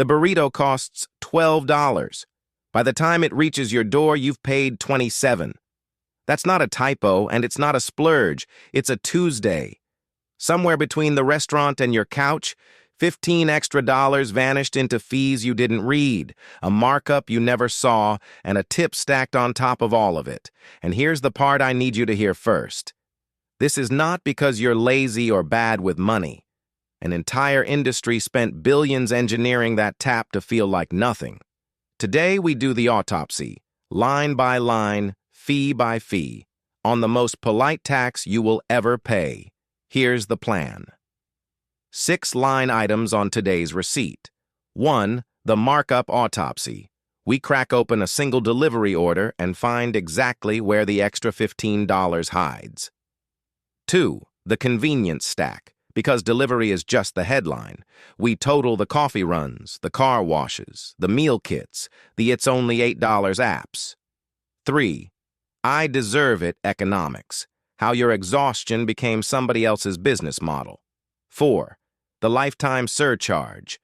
The burrito costs $12. By the time it reaches your door, you've paid $27. That's not a typo, and it's not a splurge. It's a Tuesday. Somewhere between the restaurant and your couch, $15 extra vanished into fees you didn't read, a markup you never saw, and a tip stacked on top of all of it. And here's the part I need you to hear first. This is not because you're lazy or bad with money. An entire industry spent billions engineering that tap to feel like nothing. Today we do the autopsy, line by line, fee by fee, on the most polite tax you will ever pay. Here's the plan. 6 line items on today's receipt. 1. The markup autopsy. We crack open a single delivery order and find exactly where the extra $15 hides. 2. The convenience stack. Because delivery is just the headline, we total the coffee runs, the car washes, the meal kits, the It's Only $8 apps. 3. I deserve it economics. How your exhaustion became somebody else's business model. 4. The lifetime surcharge.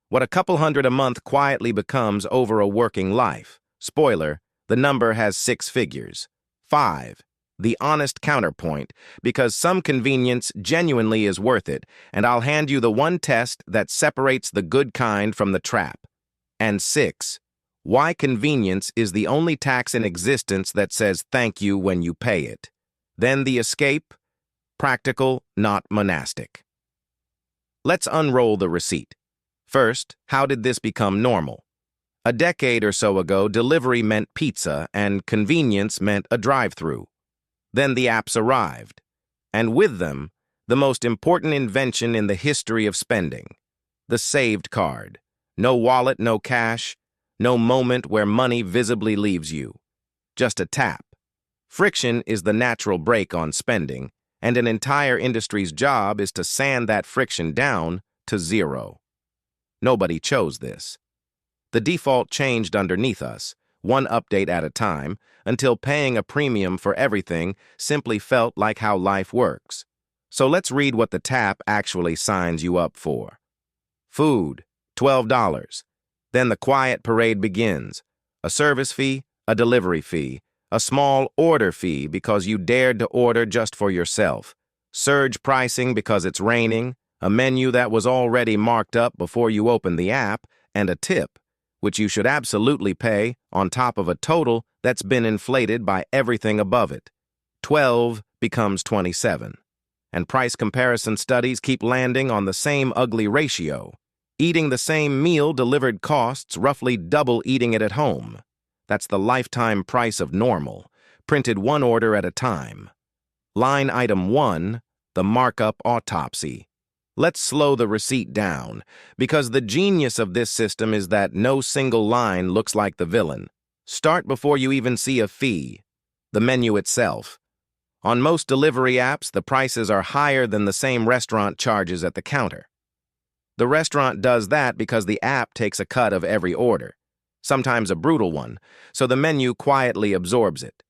What a couple hundred a month quietly becomes over a working life. Spoiler, the number has 6 figures. 5. The honest counterpoint, because some convenience genuinely is worth it, and I'll hand you the one test that separates the good kind from the trap. And 6. Why convenience is the only tax in existence that says thank you when you pay it. Then the escape, practical, not monastic. Let's unroll the receipt. First, how did this become normal? A decade or so ago, delivery meant pizza and convenience meant a drive-through. Then the apps arrived, and with them, the most important invention in the history of spending, the saved card. No wallet, no cash, no moment where money visibly leaves you. Just a tap. Friction is the natural brake on spending, and an entire industry's job is to sand that friction down to 0. Nobody chose this. The default changed underneath us, one update at a time, until paying a premium for everything simply felt like how life works. So let's read what the tap actually signs you up for. Food, $12. Then the quiet parade begins. A service fee, a delivery fee, a small order fee because you dared to order just for yourself, surge pricing because it's raining, a menu that was already marked up before you opened the app, and a tip, which you should absolutely pay on top of a total that's been inflated by everything above it. 12 becomes 27. And price comparison studies keep landing on the same ugly ratio. Eating the same meal delivered costs roughly double eating it at home. That's the lifetime price of normal, printed one order at a time. Line item 1, the markup autopsy. Let's slow the receipt down, because the genius of this system is that no single line looks like the villain. Start before you even see a fee, the menu itself. On most delivery apps, the prices are higher than the same restaurant charges at the counter. The restaurant does that because the app takes a cut of every order, sometimes a brutal one, so the menu quietly absorbs it.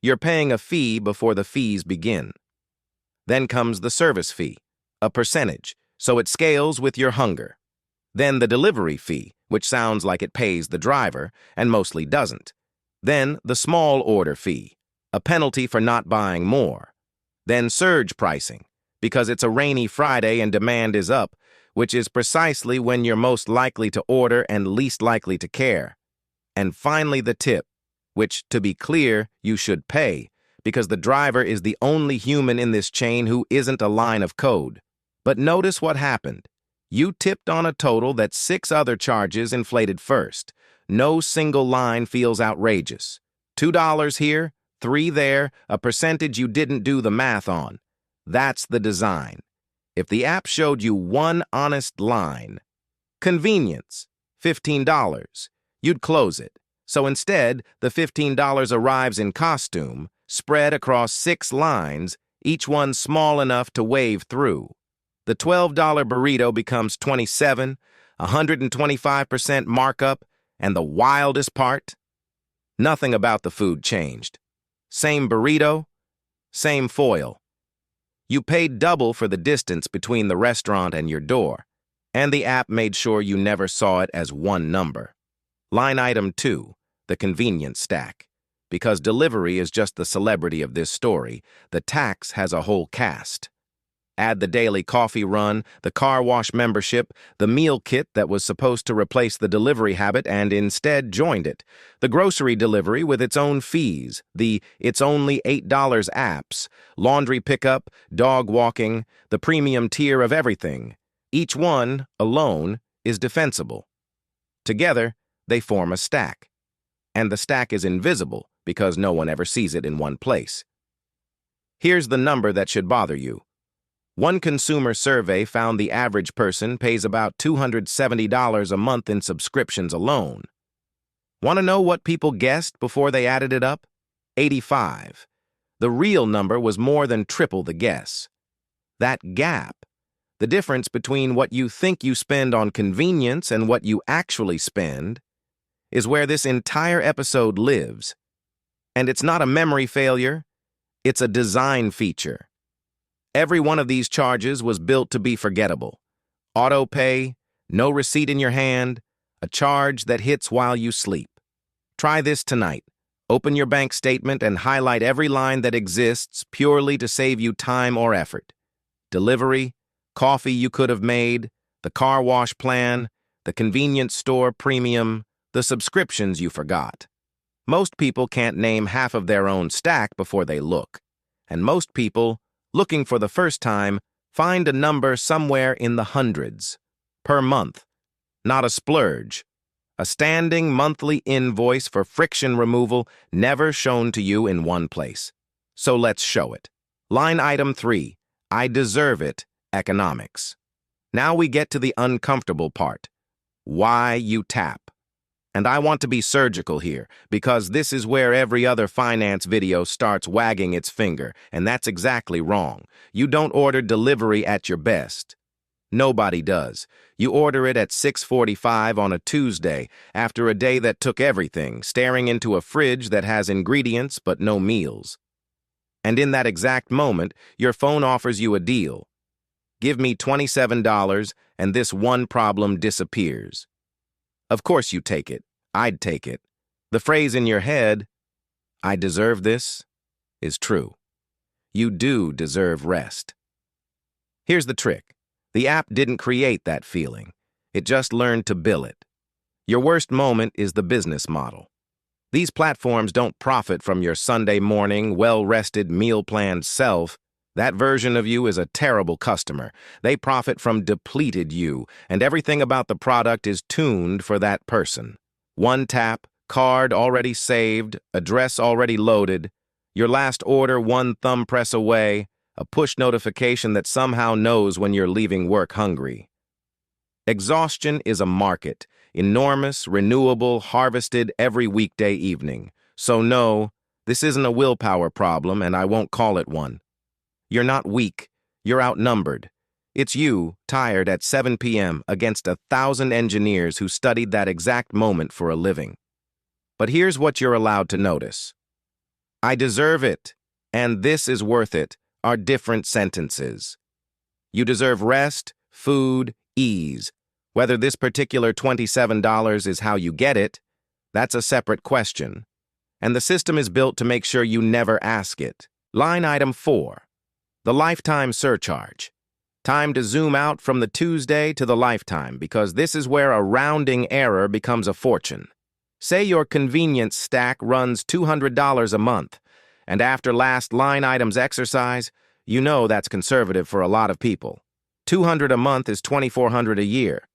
You're paying a fee before the fees begin. Then comes the service fee, a percentage, so it scales with your hunger. Then the delivery fee, which sounds like it pays the driver, and mostly doesn't. Then the small order fee, a penalty for not buying more. Then surge pricing, because it's a rainy Friday and demand is up, which is precisely when you're most likely to order and least likely to care. And finally the tip, which, to be clear, you should pay, because the driver is the only human in this chain who isn't a line of code. But notice what happened. You tipped on a total that 6 other charges inflated first. No single line feels outrageous. $2 here, 3 there, a percentage you didn't do the math on. That's the design. If the app showed you one honest line, convenience, $15, you'd close it. So instead, the $15 arrives in costume, spread across 6 lines, each one small enough to wave through. The $12 burrito becomes 27, 125% markup, and the wildest part? Nothing about the food changed. Same burrito, same foil. You paid double for the distance between the restaurant and your door, And the app made sure you never saw it as one number. Line item 2, the convenience stack. Because delivery is just the celebrity of this story, the tax has a whole cast. Add the daily coffee run, the car wash membership, the meal kit that was supposed to replace the delivery habit and instead joined it, the grocery delivery with its own fees, the "it's only $8" apps, laundry pickup, dog walking, the premium tier of everything. Each one, alone, is defensible. Together, they form a stack. And the stack is invisible because no one ever sees it in one place. Here's the number that should bother you. One consumer survey found the average person pays about $270 a month in subscriptions alone. Want to know what people guessed before they added it up? 85. The real number was more than triple the guess. That gap, the difference between what you think you spend on convenience and what you actually spend, is where this entire episode lives. And it's not a memory failure, it's a design feature. Every one of these charges was built to be forgettable. Auto pay, no receipt in your hand, a charge that hits while you sleep. Try this tonight. Open your bank statement and highlight every line that exists purely to save you time or effort. Delivery, coffee you could have made, the car wash plan, the convenience store premium, the subscriptions you forgot. Most people can't name half of their own stack before they look. And most people, looking for the first time, find a number somewhere in the hundreds. Per month. Not a splurge. A standing monthly invoice for friction removal never shown to you in one place. So let's show it. Line item 3, I deserve it, economics. Now we get to the uncomfortable part. Why you tap. And I want to be surgical here, because this is where every other finance video starts wagging its finger, and that's exactly wrong. You don't order delivery at your best. Nobody does. You order it at 6:45 on a Tuesday, after a day that took everything, staring into a fridge that has ingredients but no meals. And in that exact moment, your phone offers you a deal. Give me $27, and this one problem disappears. Of course you take it. I'd take it. The phrase in your head, I deserve this, is true. You do deserve rest. Here's the trick. The app didn't create that feeling. It just learned to bill it. Your worst moment is the business model. These platforms don't profit from your Sunday morning, well-rested, meal-planned self. That version of you is a terrible customer. They profit from depleted you, and everything about the product is tuned for that person. One tap, card already saved, address already loaded, your last order one thumb press away, a push notification that somehow knows when you're leaving work hungry. Exhaustion is a market, enormous, renewable, harvested every weekday evening. So no, this isn't a willpower problem, and I won't call it one. You're not weak, you're outnumbered. It's you, tired at 7 p.m. against 1,000 engineers who studied that exact moment for a living. But here's what you're allowed to notice. I deserve it, and this is worth it, are different sentences. You deserve rest, food, ease. Whether this particular $27 is how you get it, that's a separate question. And the system is built to make sure you never ask it. Line item 4. The lifetime surcharge. Time to zoom out from the Tuesday to the lifetime, because this is where a rounding error becomes a fortune. Say your convenience stack runs $200 a month, and after last line item's exercise, you know that's conservative for a lot of people. $200 a month is $2,400 a year.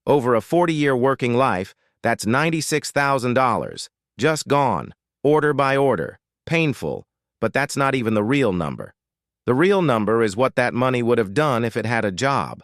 Over a 40-year working life, that's $96,000. Just gone, order by order, painful, but that's not even the real number. The real number is what that money would have done if it had a job.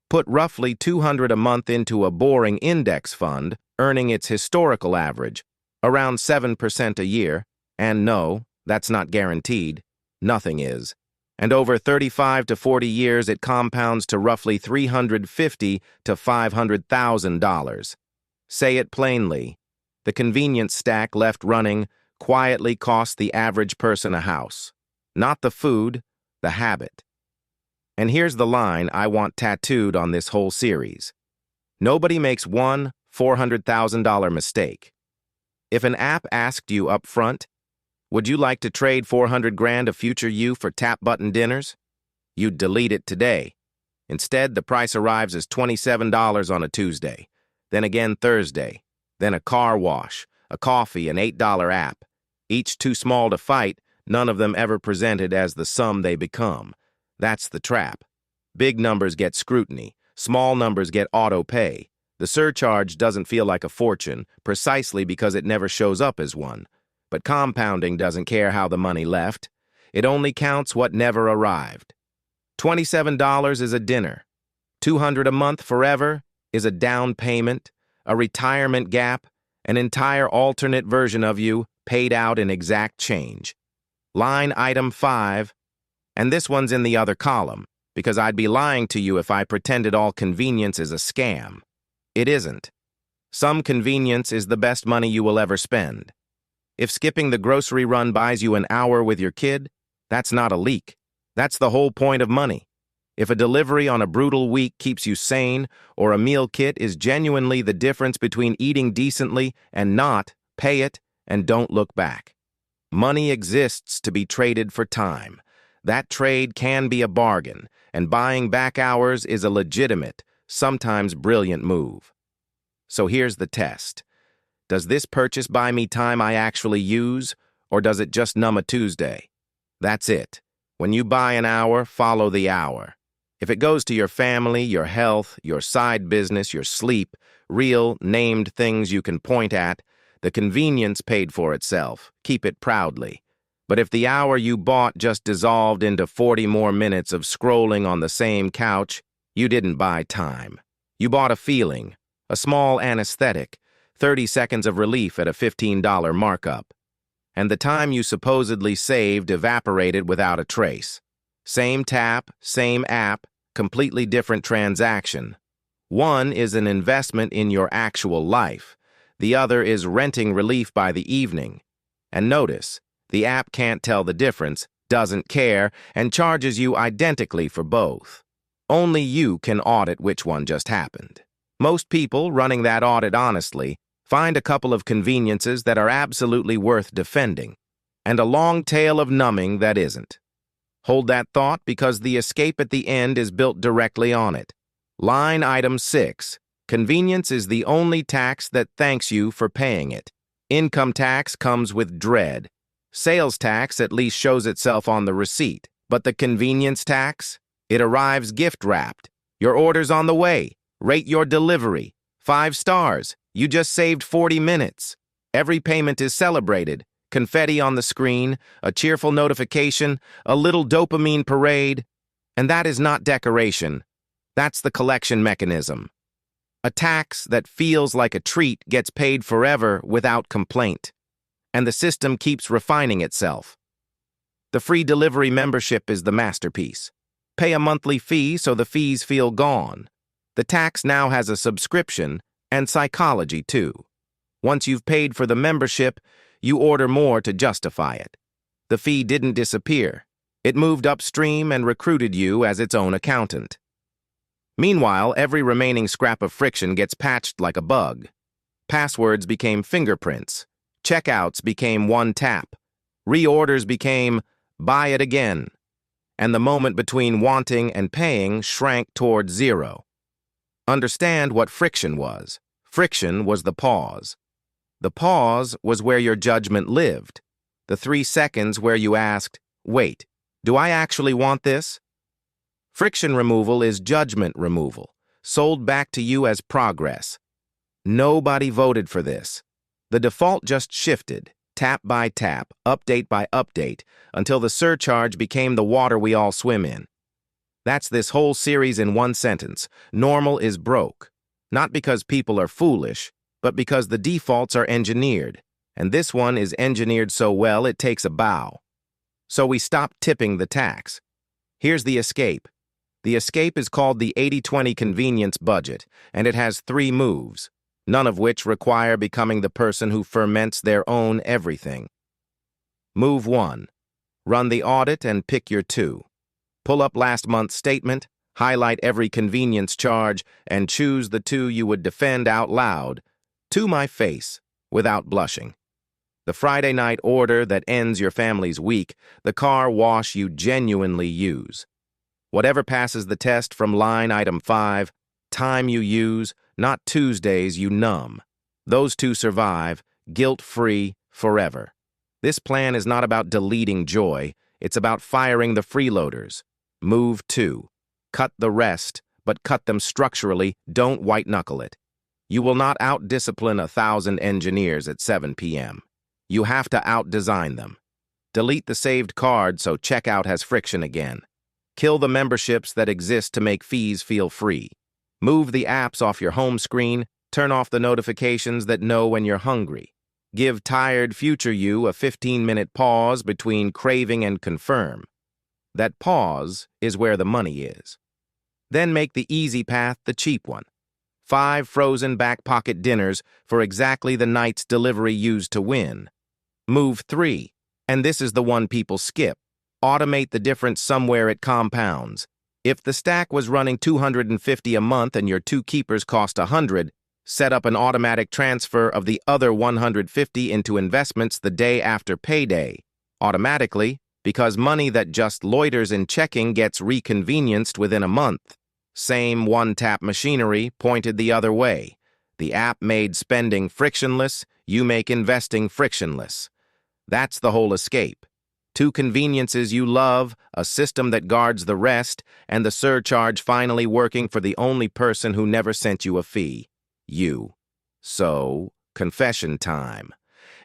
Put roughly $200 a month into a boring index fund, earning its historical average, around 7% a year, and no, that's not guaranteed. Nothing is. And over 35 to 40 years, it compounds to roughly $350,000 to $500,000. Say it plainly. The convenience stack left running quietly cost the average person a house. Not the food, the habit. And here's the line I want tattooed on this whole series. Nobody makes one $400,000 mistake. If an app asked you up front, would you like to trade 400 grand of future you for tap button dinners? You'd delete it today. Instead, the price arrives as $27 on a Tuesday, then again Thursday, then a car wash, a coffee, an $8 app. Each too small to fight, none of them ever presented as the sum they become. That's the trap. Big numbers get scrutiny, small numbers get auto pay. The surcharge doesn't feel like a fortune, precisely because it never shows up as one. But compounding doesn't care how the money left. It only counts what never arrived. $27 is a dinner. $200 a month forever is a down payment, a retirement gap, an entire alternate version of you paid out in exact change. Line item 5, and this one's in the other column, because I'd be lying to you if I pretended all convenience is a scam. It isn't. Some convenience is the best money you will ever spend. If skipping the grocery run buys you an hour with your kid, that's not a leak. That's the whole point of money. If a delivery on a brutal week keeps you sane, or a meal kit is genuinely the difference between eating decently and not, pay it and don't look back. Money exists to be traded for time. That trade can be a bargain, and buying back hours is a legitimate, sometimes brilliant move. So here's the test. Does this purchase buy me time I actually use, or does it just numb a Tuesday? That's it. When you buy an hour, follow the hour. If it goes to your family, your health, your side business, your sleep, real, named things you can point at, the convenience paid for itself. Keep it proudly. But if the hour you bought just dissolved into 40 more minutes of scrolling on the same couch, you didn't buy time. You bought a feeling, a small anesthetic, 30 seconds of relief at a $15 markup. And the time you supposedly saved evaporated without a trace. Same tap, same app, completely different transaction. One is an investment in your actual life. The other is renting relief by the evening. And notice, the app can't tell the difference, doesn't care, and charges you identically for both. Only you can audit which one just happened. Most people, running that audit honestly, find a couple of conveniences that are absolutely worth defending, and a long tail of numbing that isn't. Hold that thought because the escape at the end is built directly on it. Line item 6. Convenience is the only tax that thanks you for paying it. Income tax comes with dread. Sales tax at least shows itself on the receipt. But the convenience tax? It arrives gift-wrapped. Your order's on the way. Rate your delivery. 5 stars. You just saved 40 minutes. Every payment is celebrated. Confetti on the screen, a cheerful notification, a little dopamine parade. And that is not decoration. That's the collection mechanism. A tax that feels like a treat gets paid forever without complaint. And the system keeps refining itself. The free delivery membership is the masterpiece. Pay a monthly fee so the fees feel gone. The tax now has a subscription, and psychology, too. Once you've paid for the membership, you order more to justify it. The fee didn't disappear. It moved upstream and recruited you as its own accountant. Meanwhile, every remaining scrap of friction gets patched like a bug. Passwords became fingerprints. Checkouts became one tap. Reorders became buy it again. And the moment between wanting and paying shrank toward zero. Understand what friction was. Friction was the pause. The pause was where your judgment lived. The 3 seconds where you asked, wait, do I actually want this? Friction removal is judgment removal, sold back to you as progress. Nobody voted for this. The default just shifted, tap by tap, update by update, until the surcharge became the water we all swim in. That's this whole series in one sentence. Normal is broke. Not because people are foolish, but because the defaults are engineered. And this one is engineered so well it takes a bow. So we stop tipping the tax. Here's the escape. The escape is called the 80-20 convenience budget, and it has 3 moves, none of which require becoming the person who ferments their own everything. Move 1. Run the audit and pick your 2. Pull up last month's statement, Highlight every convenience charge and choose the two you would defend out loud, to my face, without blushing. The Friday night order that ends your family's week, the car wash you genuinely use. Whatever passes the test from line item 5, time you use, not Tuesdays you numb. Those two survive, guilt-free, forever. This plan is not about deleting joy, it's about firing the freeloaders. Move 2. Cut the rest, but cut them structurally, don't white-knuckle it. You will not out-discipline 1,000 engineers at 7 p.m. You have to out-design them. Delete the saved card so checkout has friction again. Kill the memberships that exist to make fees feel free. Move the apps off your home screen, turn off the notifications that know when you're hungry. Give tired future you a 15-minute pause between craving and confirm. That pause is where the money is. Then make the easy path the cheap one. 5 frozen back pocket dinners for exactly the night's delivery used to win. Move 3, and this is the one people skip. Automate the difference somewhere it compounds. If the stack was running $250 a month and your 2 keepers cost $100, set up an automatic transfer of the other $150 into investments the day after payday. Automatically, because money that just loiters in checking gets reconvenienced within a month. Same one-tap machinery pointed the other way. The app made spending frictionless, you make investing frictionless. That's the whole escape. 2 conveniences you love, a system that guards the rest, and the surcharge finally working for the only person who never sent you a fee. You. So, confession time.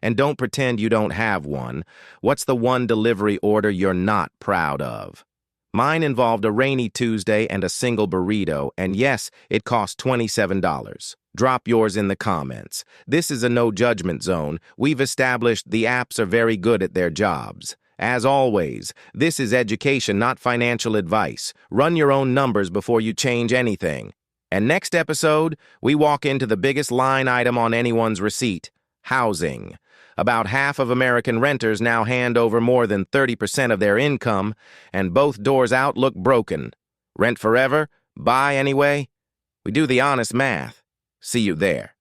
And don't pretend you don't have one. What's the one delivery order you're not proud of? Mine involved a rainy Tuesday and a single burrito, and yes, it cost $27. Drop yours in the comments. This is a no-judgment zone. We've established the apps are very good at their jobs. As always, this is education, not financial advice. Run your own numbers before you change anything. And next episode, we walk into the biggest line item on anyone's receipt, housing. About half of American renters now hand over more than 30% of their income, and both doors out look broken. Rent forever? Buy anyway? We do the honest math. See you there.